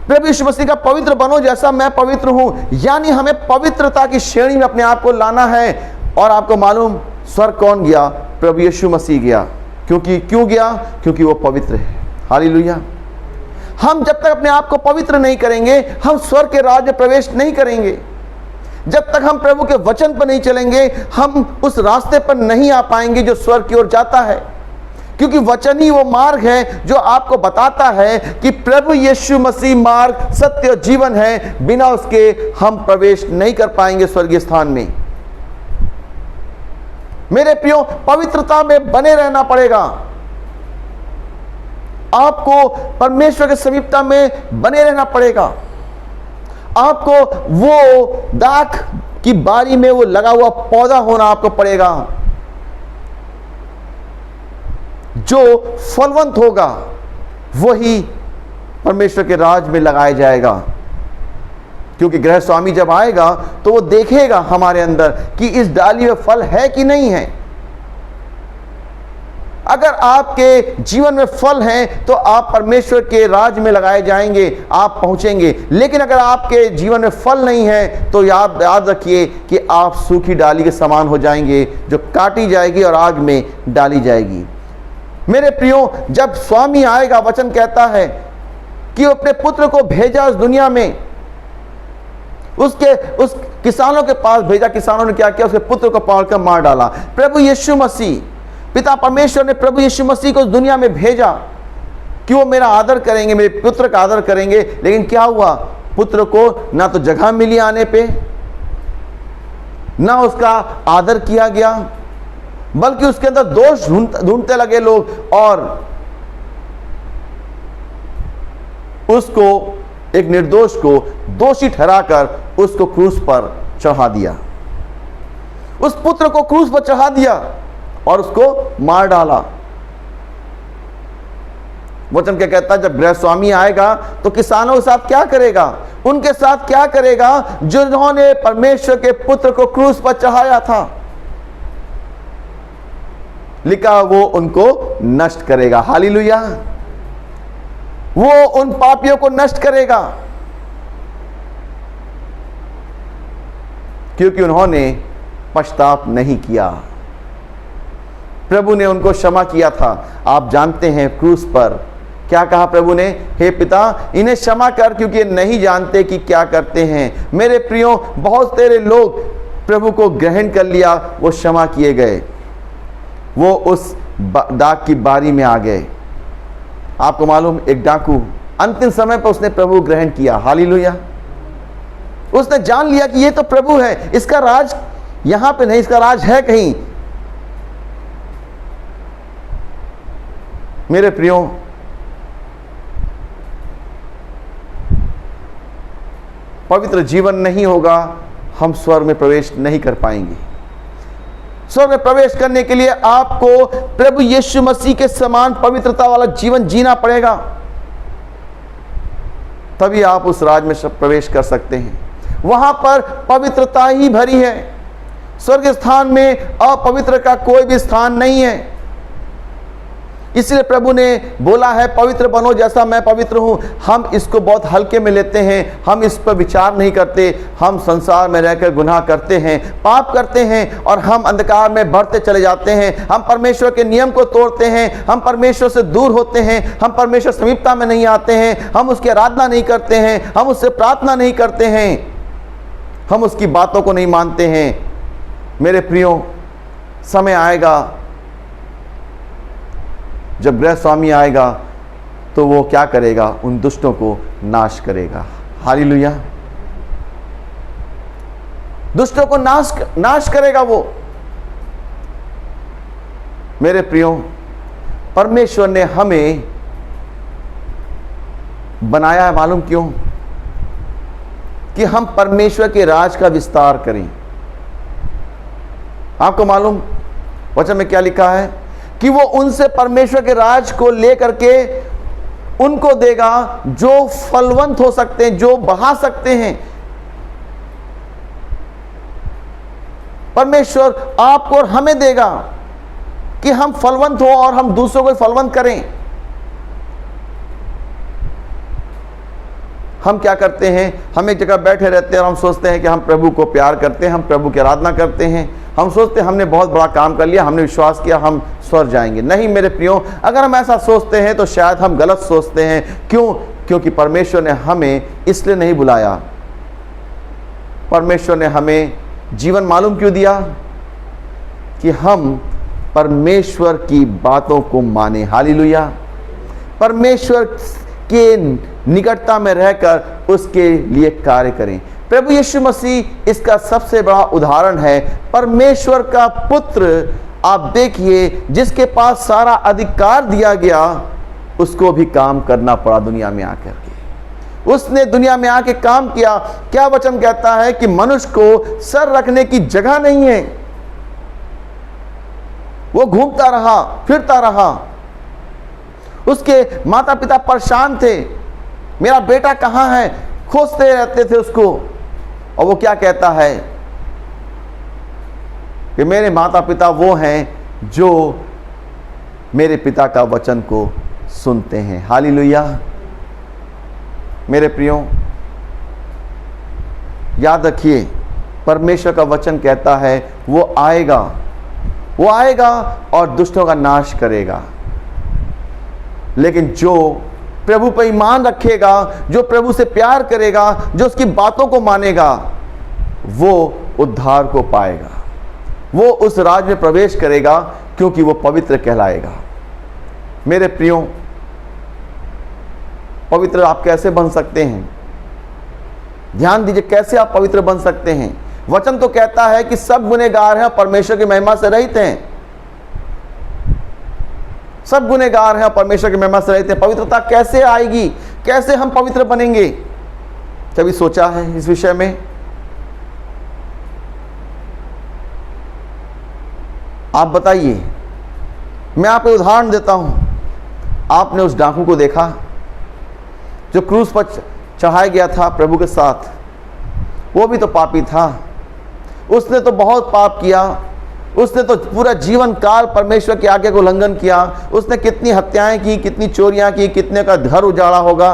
A: प्रभु यीशु मसीह का पवित्र बनो जैसा मैं पवित्र हूं, यानी हमें पवित्रता की श्रेणी में अपने आप को लाना है। और आपको मालूम, स्वर्ग कौन गया? प्रभु यीशु मसीह गया। क्यों गया? क्योंकि वो पवित्र है। हालेलुया। हम जब तक अपने आप को पवित्र नहीं करेंगे, हम स्वर्ग के राज्य में प्रवेश नहीं करेंगे। जब तक हम प्रभु के वचन पर नहीं चलेंगे, हम उस रास्ते पर नहीं आ पाएंगे जो स्वर्ग की ओर जाता है। क्योंकि वचन ही वो मार्ग है जो आपको बताता है कि प्रभु यीशु मसीह मार्ग, सत्य और जीवन है। बिना उसके हम प्रवेश नहीं कर पाएंगे स्वर्गीय स्थान में। मेरे प्रियो, पवित्रता में बने रहना पड़ेगा। आपको परमेश्वर के समीपता में बने रहना पड़ेगा। आपको वो दाख की बारी में वो लगा हुआ पौधा होना आपको पड़ेगा, जो फलवंत होगा वही परमेश्वर के राज में लगाया जाएगा। क्योंकि गृह स्वामी जब आएगा तो वो देखेगा हमारे अंदर कि इस डाली में फल है कि नहीं है। अगर आपके जीवन में फल हैं तो आप परमेश्वर के राज में लगाए जाएंगे, आप पहुंचेंगे। लेकिन अगर आपके जीवन में फल नहीं है तो याद रखिए कि आप सूखी डाली के समान हो जाएंगे, जो काटी जाएगी और आग में डाली जाएगी। मेरे प्रियो, जब स्वामी आएगा, वचन कहता है कि वो अपने पुत्र को भेजा उस दुनिया में, उस किसानों के पास भेजा। किसानों ने क्या किया? उसके पुत्र को पकड़कर मार डाला। प्रभु यीशु मसीह, पिता परमेश्वर ने प्रभु यीशु मसीह को उस दुनिया में भेजा कि वो मेरा आदर करेंगे, मेरे पुत्र का आदर करेंगे। लेकिन क्या हुआ? पुत्र को ना तो जगह मिली आने पे, ना उसका आदर किया गया, बल्कि उसके अंदर दोष ढूंढते लगे लोग और उसको, एक निर्दोष को दोषी ठहराकर उसको क्रूस पर चढ़ा दिया। उस पुत्र को क्रूस पर चढ़ा दिया और उसको मार डाला। वचन क्या कहता है? जब गृह स्वामी आएगा तो किसानों के साथ क्या करेगा? उनके साथ क्या करेगा जिन्होंने परमेश्वर के पुत्र को क्रूस पर चढ़ाया था? लिखा, वो उनको नष्ट करेगा। हालेलुया। वो उन पापियों को नष्ट करेगा, क्योंकि उन्होंने पश्चाताप नहीं किया। प्रभु ने उनको क्षमा किया था। आप जानते हैं क्रूस पर क्या कहा प्रभु ने? हे पिता, इन्हें क्षमा कर, क्योंकि ये नहीं जानते कि क्या करते हैं। मेरे प्रियो, बहुत सारे लोग प्रभु को ग्रहण कर लिया, वो क्षमा किए गए, वो उस डाक की बारी में आ गए। आपको मालूम, एक डाकू अंतिम समय पर उसने प्रभु ग्रहण किया। हालेलुया। उसने जान लिया कि ये तो प्रभु है, इसका राज यहां पे नहीं, इसका राज है कहीं। मेरे प्रियो, पवित्र जीवन नहीं होगा, हम स्वर्ग में प्रवेश नहीं कर पाएंगे। स्वर्ग में प्रवेश करने के लिए आपको प्रभु यीशु मसीह के समान पवित्रता वाला जीवन जीना पड़ेगा, तभी आप उस राज में प्रवेश कर सकते हैं। वहां पर पवित्रता ही भरी है। स्वर्ग स्थान में अपवित्र का कोई भी स्थान नहीं है। इसलिए प्रभु ने बोला है, पवित्र बनो जैसा मैं पवित्र हूं। हम इसको बहुत हल्के में लेते हैं, हम इस पर विचार नहीं करते। हम संसार में रहकर गुनाह करते हैं, पाप करते हैं और हम अंधकार में बढ़ते चले जाते हैं। हम परमेश्वर के नियम को तोड़ते हैं, हम परमेश्वर से दूर होते हैं, हम परमेश्वर समीपता में नहीं आते हैं, हम उसकी आराधना नहीं करते हैं, हम उससे प्रार्थना नहीं करते हैं, हम उसकी बातों को नहीं मानते हैं। मेरे प्रियो, समय आएगा जब गृह स्वामी आएगा तो वो क्या करेगा? उन दुष्टों को नाश करेगा। हालेलुया। दुष्टों को नाश करेगा वो। मेरे प्रियो, परमेश्वर ने हमें बनाया है, मालूम क्यों? कि हम परमेश्वर के राज का विस्तार करें। आपको मालूम वचन में क्या लिखा है? कि वो उनसे परमेश्वर के राज को लेकर के उनको देगा जो फलवंत हो सकते हैं, जो बढ़ा सकते हैं। परमेश्वर आपको और हमें देगा कि हम फलवंत हो और हम दूसरों को फलवंत करें। हम क्या करते हैं? हम एक जगह बैठे रहते हैं और हम सोचते हैं कि हम प्रभु को प्यार करते हैं, हम प्रभु की आराधना करते हैं, हम सोचते हैं हमने बहुत बड़ा काम कर लिया, हमने विश्वास किया, हम स्वर्ग जाएंगे। नहीं मेरे प्रियो, अगर हम ऐसा सोचते हैं तो शायद हम गलत सोचते हैं। क्यों? क्योंकि परमेश्वर ने हमें इसलिए नहीं बुलाया। परमेश्वर ने हमें जीवन मालूम क्यों दिया? कि हम परमेश्वर की बातों को माने। हालेलुया। परमेश्वर के निकटता में रहकर उसके लिए कार्य करें। प्रभु यीशु मसीह इसका सबसे बड़ा उदाहरण है। परमेश्वर का पुत्र, आप देखिए, जिसके पास सारा अधिकार दिया गया, उसको भी काम करना पड़ा दुनिया में आकर के। उसने दुनिया में आके काम किया। क्या वचन कहता है? कि मनुष्य को सर रखने की जगह नहीं है। वो घूमता रहा, फिरता रहा। उसके माता पिता परेशान थे, मेरा बेटा कहाँ है, खोजते रहते थे उसको। और वो क्या कहता है? कि मेरे माता पिता वो हैं जो मेरे पिता का वचन को सुनते हैं। हालेलुया। मेरे प्रियो, याद रखिए, परमेश्वर का वचन कहता है वो आएगा और दुष्टों का नाश करेगा। लेकिन जो प्रभु पर ईमान रखेगा, जो प्रभु से प्यार करेगा, जो उसकी बातों को मानेगा, वो उद्धार को पाएगा, वो उस राज में प्रवेश करेगा, क्योंकि वो पवित्र कहलाएगा। मेरे प्रियो, पवित्र आप कैसे बन सकते हैं? ध्यान दीजिए, कैसे आप पवित्र बन सकते हैं। वचन तो कहता है कि सब गुनहगार हैं, परमेश्वर की महिमा से रहित हैं। सब गुनहगार हैं, परमेश्वर की महिमा से रहित हैं। पवित्रता कैसे आएगी? कैसे हम पवित्र बनेंगे? कभी सोचा है इस विषय में? आप बताइए। मैं आपको उदाहरण देता हूं। आपने उस डाकू को देखा जो क्रूस पर चढ़ाया गया था प्रभु के साथ। वो भी तो पापी था। उसने तो बहुत पाप किया। उसने तो पूरा जीवन काल परमेश्वर की आज्ञा को उल्लंघन किया। उसने कितनी हत्याएं की, कितनी चोरियां की, कितने का घर उजाड़ा होगा,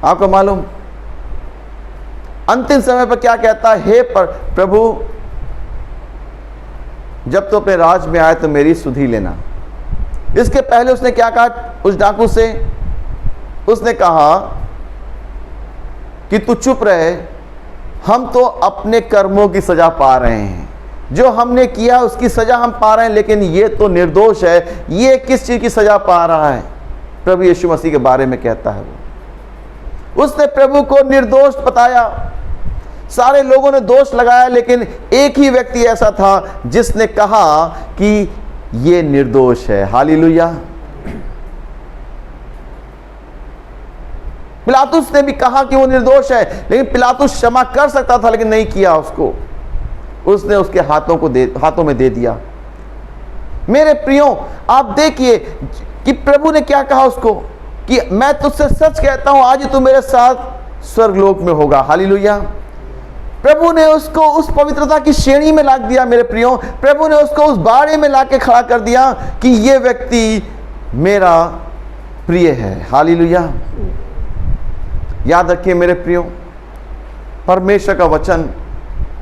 A: आपको मालूम। अंतिम समय पर क्या कहता है? हे प्रभु, जब तो अपने राज में आए तो मेरी सुधि लेना। इसके पहले उसने क्या कहा उस डाकू से? उसने कहा कि तू चुप रहे, हम तो अपने कर्मों की सजा पा रहे हैं। जो हमने किया उसकी सजा हम पा रहे हैं, लेकिन ये तो निर्दोष है। ये किस चीज की सजा पा रहा है? प्रभु यीशु मसीह के बारे में कहता है वो। उसने प्रभु को निर्दोष बताया। सारे लोगों ने दोष लगाया, लेकिन एक ही व्यक्ति ऐसा था जिसने कहा कि ये निर्दोष है। हालेलुया। पिलातुस ने भी कहा कि वो निर्दोष है, लेकिन पिलातुस क्षमा कर सकता था, लेकिन नहीं किया उसको। उसने उसके हाथों में दे दिया। मेरे प्रियो, आप देखिए कि प्रभु ने क्या कहा उसको कि मैं तुझसे सच कहता हूं, आज तू मेरे साथ स्वर्गलोक में होगा। हालेलुया। प्रभु ने उसको उस पवित्रता की श्रेणी में ला दिया। मेरे प्रियो, प्रभु ने उसको उस बाड़े में लाके खड़ा कर दिया कि ये व्यक्ति मेरा प्रिय है। हालेलुया। याद रखिए मेरे प्रियो, परमेश्वर का वचन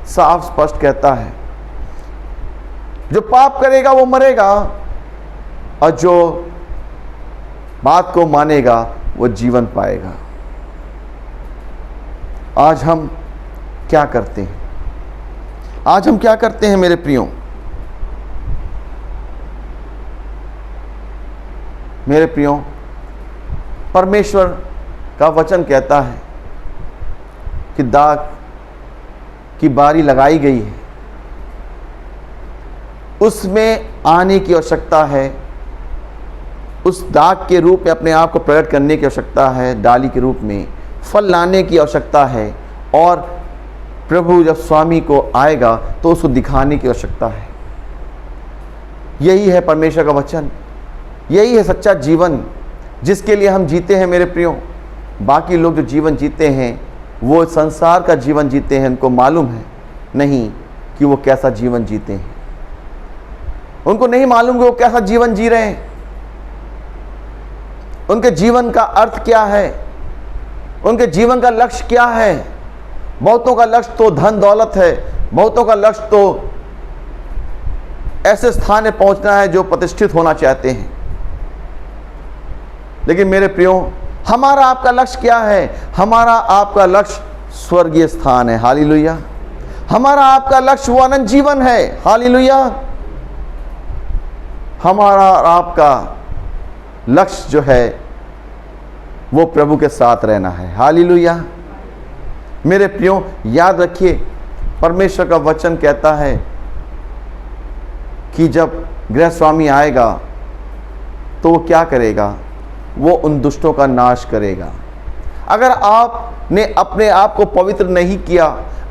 A: साफ स्पष्ट कहता है, जो पाप करेगा वो मरेगा, और जो बात को मानेगा वो जीवन पाएगा। आज हम क्या करते हैं? आज हम क्या करते हैं मेरे प्रियो? मेरे प्रियो, परमेश्वर का वचन कहता है कि दाग की बारी लगाई गई है, उसमें आने की आवश्यकता है। उस दाग के रूप में अपने आप को प्रकट करने की आवश्यकता है। डाली के रूप में फल लाने की आवश्यकता है। और प्रभु जब स्वामी को आएगा तो उसको दिखाने की आवश्यकता है। यही है परमेश्वर का वचन। यही है सच्चा जीवन जिसके लिए हम जीते हैं मेरे प्रियो। बाकी लोग जो जीवन जीते हैं वो संसार का जीवन जीते हैं। उनको मालूम है नहीं कि वो कैसा जीवन जीते हैं। उनको नहीं मालूम कि वो कैसा जीवन जी रहे हैं। उनके जीवन का अर्थ क्या है, उनके जीवन का लक्ष्य क्या है। बहुतों का लक्ष्य तो धन दौलत है। बहुतों का लक्ष्य तो ऐसे स्थान में पहुंचना है जो प्रतिष्ठित होना चाहते हैं। लेकिन मेरे प्रियो, हमारा आपका लक्ष्य क्या है? हमारा आपका लक्ष्य स्वर्गीय स्थान है। हालेलुया। हमारा आपका लक्ष्य वो अनंत जीवन है। हालेलुया। हमारा आपका लक्ष्य जो है वो प्रभु के साथ रहना है। हालेलुया। मेरे प्रियो, याद रखिए, परमेश्वर का वचन कहता है कि जब गृह स्वामी आएगा तो वो क्या करेगा? वो उन दुष्टों का नाश करेगा। अगर आपने अपने आप को पवित्र नहीं किया,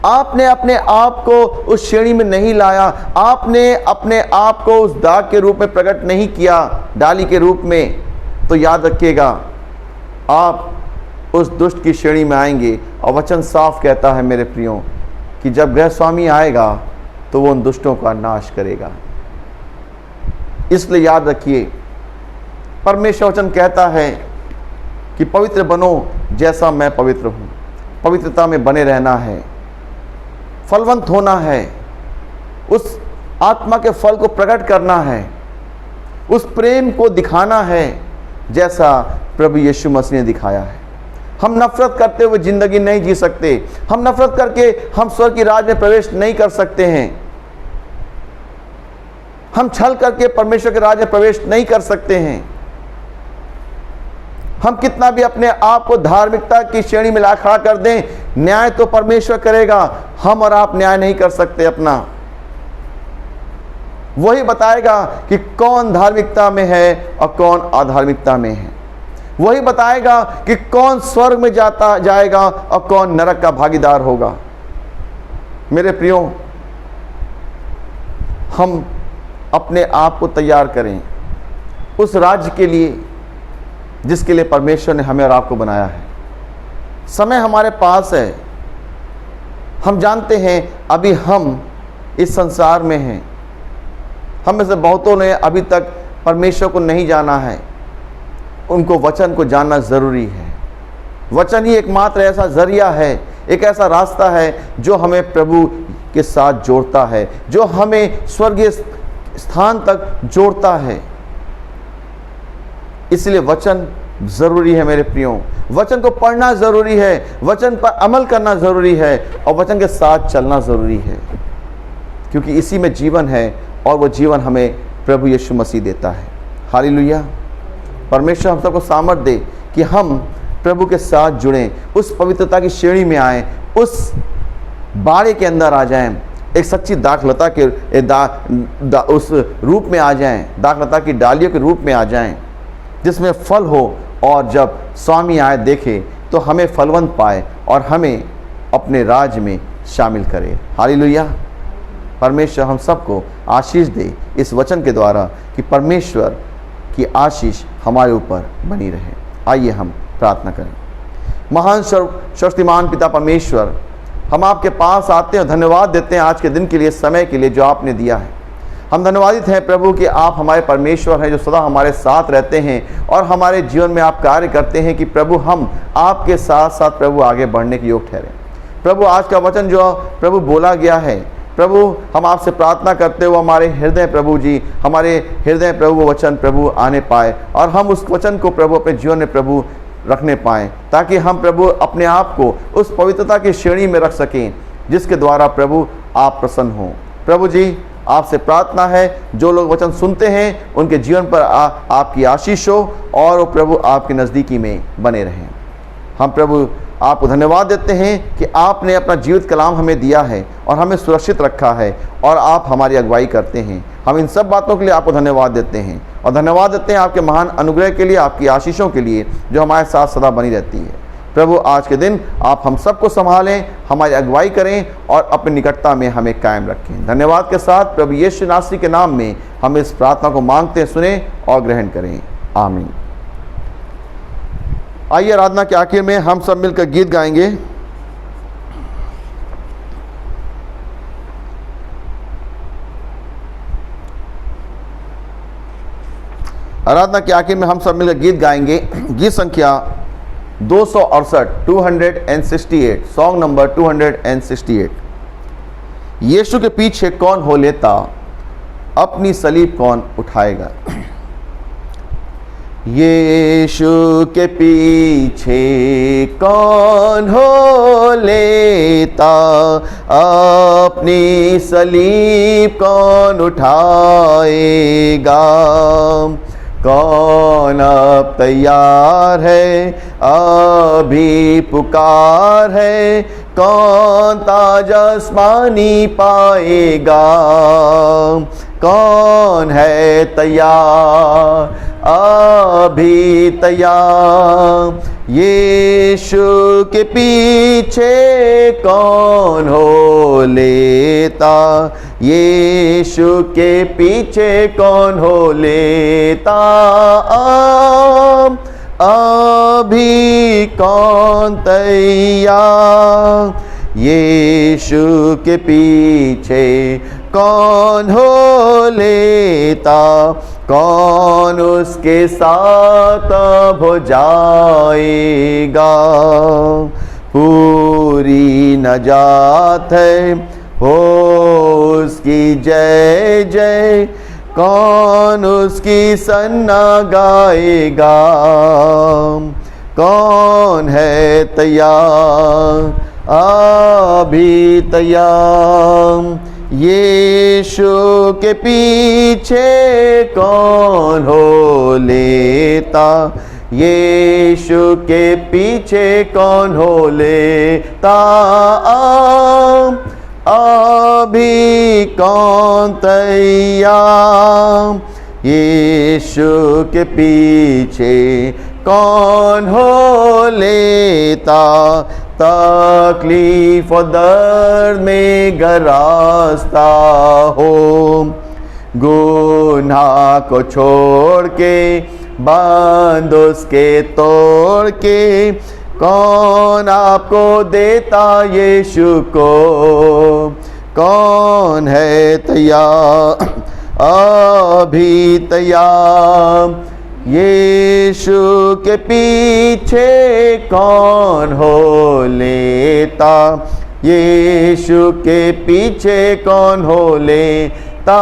A: आपने अपने आप को उस श्रेणी में नहीं लाया, आपने अपने आप को उस दाग के रूप में प्रकट नहीं किया, डाली के रूप में, तो याद रखिएगा आप उस दुष्ट की श्रेणी में आएंगे। और वचन साफ कहता है मेरे प्रियो कि जब गृह स्वामी आएगा तो वो उन दुष्टों का नाश करेगा। इसलिए याद रखिए, परमेश्वर वचन कहता है कि पवित्र बनो जैसा मैं पवित्र हूँ। पवित्रता में बने रहना है, फलवंत होना है, उस आत्मा के फल को प्रकट करना है, उस प्रेम को दिखाना है जैसा प्रभु यीशु मसीह ने दिखाया है। हम नफरत करते हुए जिंदगी नहीं जी सकते। हम नफरत करके हम स्वर्ग की राज में प्रवेश नहीं कर सकते हैं। हम छल करके परमेश्वर के राज में प्रवेश नहीं कर सकते हैं। हम कितना भी अपने आप को धार्मिकता की श्रेणी में ला खड़ा कर दें, न्याय तो परमेश्वर करेगा। हम और आप न्याय नहीं कर सकते अपना। वही बताएगा कि कौन धार्मिकता में है और कौन अधार्मिकता में है। वही बताएगा कि कौन स्वर्ग में जाएगा और कौन नरक का भागीदार होगा। मेरे प्रियो, हम अपने आप को तैयार करें उस राज्य के लिए जिसके लिए परमेश्वर ने हमें और आपको बनाया है। समय हमारे पास है। हम जानते हैं अभी हम इस संसार में हैं। हम में से बहुतों ने अभी तक परमेश्वर को नहीं जाना है। उनको वचन को जानना ज़रूरी है। वचन ही एकमात्र ऐसा जरिया है, एक ऐसा रास्ता है जो हमें प्रभु के साथ जोड़ता है, जो हमें स्वर्गीय स्थान तक जोड़ता है। इसलिए वचन ज़रूरी है मेरे प्रियो। वचन को पढ़ना ज़रूरी है, वचन पर अमल करना ज़रूरी है और वचन के साथ चलना ज़रूरी है, क्योंकि इसी में जीवन है और वो जीवन हमें प्रभु यीशु मसीह देता है। हालेलुया। परमेश्वर हम सबको सामर्थ दे कि हम प्रभु के साथ जुड़ें, उस पवित्रता की श्रेणी में आएं, उस बाड़े के अंदर आ जाएं, एक सच्ची दाखलता के उस रूप में आ जाएं, दाखलता की डालियों के रूप में आ जाएं, जिसमें फल हो, और जब स्वामी आए देखे तो हमें फलवंत पाए और हमें अपने राज में शामिल करे। हालेलुया। परमेश्वर हम सबको आशीष दे इस वचन के द्वारा कि परमेश्वर की आशीष हमारे ऊपर बनी रहे। आइए हम प्रार्थना करें। महान सर्वशक्तिमान पिता परमेश्वर, हम आपके पास आते हैं और धन्यवाद देते हैं आज के दिन के लिए, समय के लिए जो आपने दिया है। हम धन्यवादित हैं प्रभु कि आप हमारे परमेश्वर हैं जो सदा हमारे साथ रहते हैं और हमारे जीवन में आप कार्य करते हैं कि प्रभु हम आपके साथ साथ प्रभु आगे बढ़ने के योग ठहरें। प्रभु आज का वचन जो प्रभु बोला गया है, प्रभु हम आपसे प्रार्थना करते हुए हमारे हृदय प्रभु जी, हमारे हृदय प्रभु वो वचन प्रभु आने पाए और हम उस वचन को प्रभु अपने जीवन में प्रभु रखने पाएँ, ताकि हम प्रभु अपने आप को उस पवित्रता की श्रेणी में रख सकें जिसके द्वारा प्रभु आप प्रसन्न हों। प्रभु जी, आपसे प्रार्थना है जो लोग वचन सुनते हैं उनके जीवन पर आपकी आशीष हो और वो प्रभु आपके नज़दीकी में बने रहें। हम प्रभु आपको धन्यवाद देते हैं कि आपने अपना जीवित कलाम हमें दिया है और हमें सुरक्षित रखा है और आप हमारी अगुवाई करते हैं। हम इन सब बातों के लिए आपको धन्यवाद देते हैं और धन्यवाद देते हैं आपके महान अनुग्रह के लिए, आपकी आशीषों के लिए जो हमारे साथ सदा बनी रहती है। प्रभु आज के दिन आप हम सबको संभालें, हमारी अगुवाई करें और अपनी निकटता में हमें कायम रखें। धन्यवाद के साथ प्रभु यीशु नासरी के नाम में हम इस प्रार्थना को मांगते हैं, सुने और ग्रहण करें। आमीन। आइए आराधना के आखिर में हम सब मिलकर गीत गाएंगे। आराधना के आखिर में हम सब मिलकर गीत गाएंगे। गीत संख्या 268, 268, सॉन्ग नंबर 268। यीशु के पीछे कौन हो लेता, अपनी सलीब कौन उठाएगा। यीशु के पीछे कौन हो लेता, अपनी सलीब कौन उठाएगा। कौन अब तैयार है, अभी पुकार है, कौन ताज आसमानी पाएगा। कौन है तैयार, अभी तैयार। यीशु के पीछे कौन हो लेता, यीशु के पीछे कौन हो लेता। अभी कौन तैयार, यीशु के पीछे कौन हो लेता, कौन उसके साथ अब हो जाएगा। पूरी नजात है हो उसकी जय जय, कौन उसकी सन्ना गाएगा। कौन है तैयार अभी तैयार, यीशु के पीछे कौन हो लेता। यीशु के पीछे कौन हो लेता। अभी कौन तैयार, यीशु के पीछे कौन हो लेता। तकलीफ और दर्द में गरास्ता हो, गुनाह को छोड़ के बंद उसके तोड़ के, कौन आपको देता यीशु को। कौन है तैयार अभी तैयार, यीशु के पीछे कौन हो लेता। यीशु के पीछे कौन हो लेता।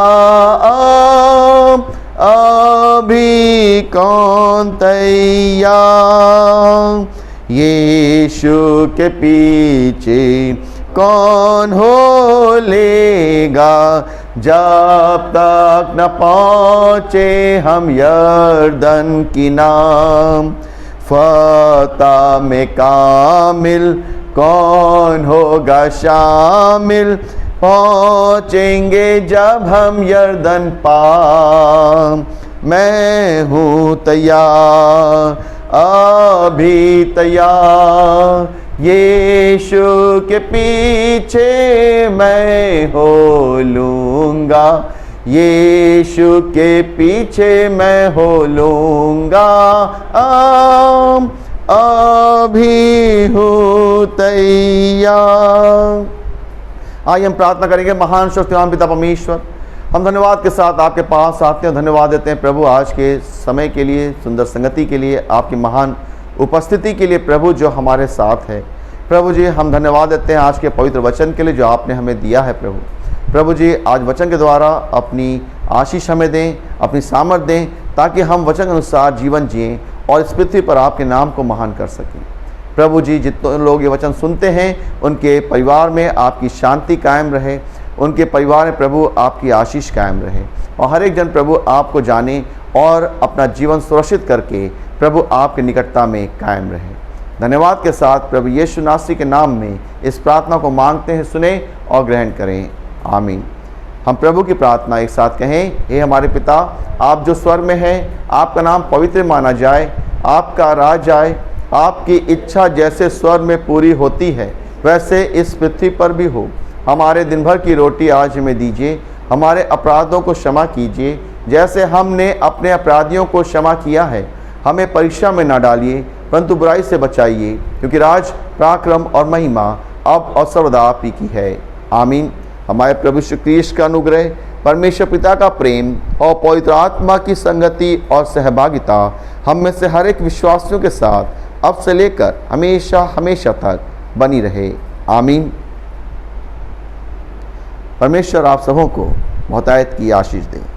A: अभी कौन तैयार, यीशु के पीछे कौन हो लेगा। जब तक न पहुँचे हम यरदन की नाम, फतह में कामिल कौन होगा शामिल। पहुँचेंगे जब हम यरदन पार, मैं हूँ तैयार अभी तैयार। यीशु के पीछे मैं हो लूँगा, यीशु के पीछे मैं हो लूँगा। अभी हूँ तैयार। आइए हम प्रार्थना करेंगे। महान शक्तिमान पिता परमेश्वर, हम धन्यवाद के साथ आपके पास आते हैं, धन्यवाद देते हैं प्रभु आज के समय के लिए, सुंदर संगति के लिए, आपकी महान उपस्थिति के लिए प्रभु जो हमारे साथ है। प्रभु जी हम धन्यवाद देते हैं आज के पवित्र वचन के लिए जो आपने हमें दिया है। प्रभु जी आज वचन के द्वारा अपनी आशीष हमें दें, अपनी सामर्थ दें, ताकि हम वचन के अनुसार जीवन जिएं और इस पृथ्वी पर आपके नाम को महान कर सकें। प्रभु जी जितने लोग ये वचन सुनते हैं उनके परिवार में आपकी शांति कायम रहे, उनके परिवार में प्रभु आपकी आशीष कायम रहे, और हर एक जन प्रभु आपको जाने और अपना जीवन सुरक्षित करके प्रभु आपके निकटता में कायम रहे। धन्यवाद के साथ प्रभु यीशु नासरी के नाम में इस प्रार्थना को मांगते हैं, सुने और ग्रहण करें। आमीन। हम प्रभु की प्रार्थना एक साथ कहें। हे हमारे पिता, आप जो स्वर्ग में हैं, आपका नाम पवित्र माना जाए, आपका राज आए, आपकी इच्छा जैसे स्वर्ग में पूरी होती है वैसे इस पृथ्वी पर भी हो। हमारे दिन भर की रोटी आज हमें दीजिए, हमारे अपराधों को क्षमा कीजिए जैसे हमने अपने अपराधियों को क्षमा किया है। हमें परीक्षा में न डालिए परंतु बुराई से बचाइए, क्योंकि राज, पराक्रम और महिमा अब और सर्वदा आप ही की है। आमीन। हमारे प्रभु श्री कृष्ण का अनुग्रह, परमेश्वर पिता का प्रेम और पवित्र आत्मा की संगति और सहभागिता हम में से हर एक विश्वासियों के साथ अब से लेकर हमेशा हमेशा तक बनी रहे। आमीन। परमेश्वर आप सबों को बहुतायत की आशीष दे।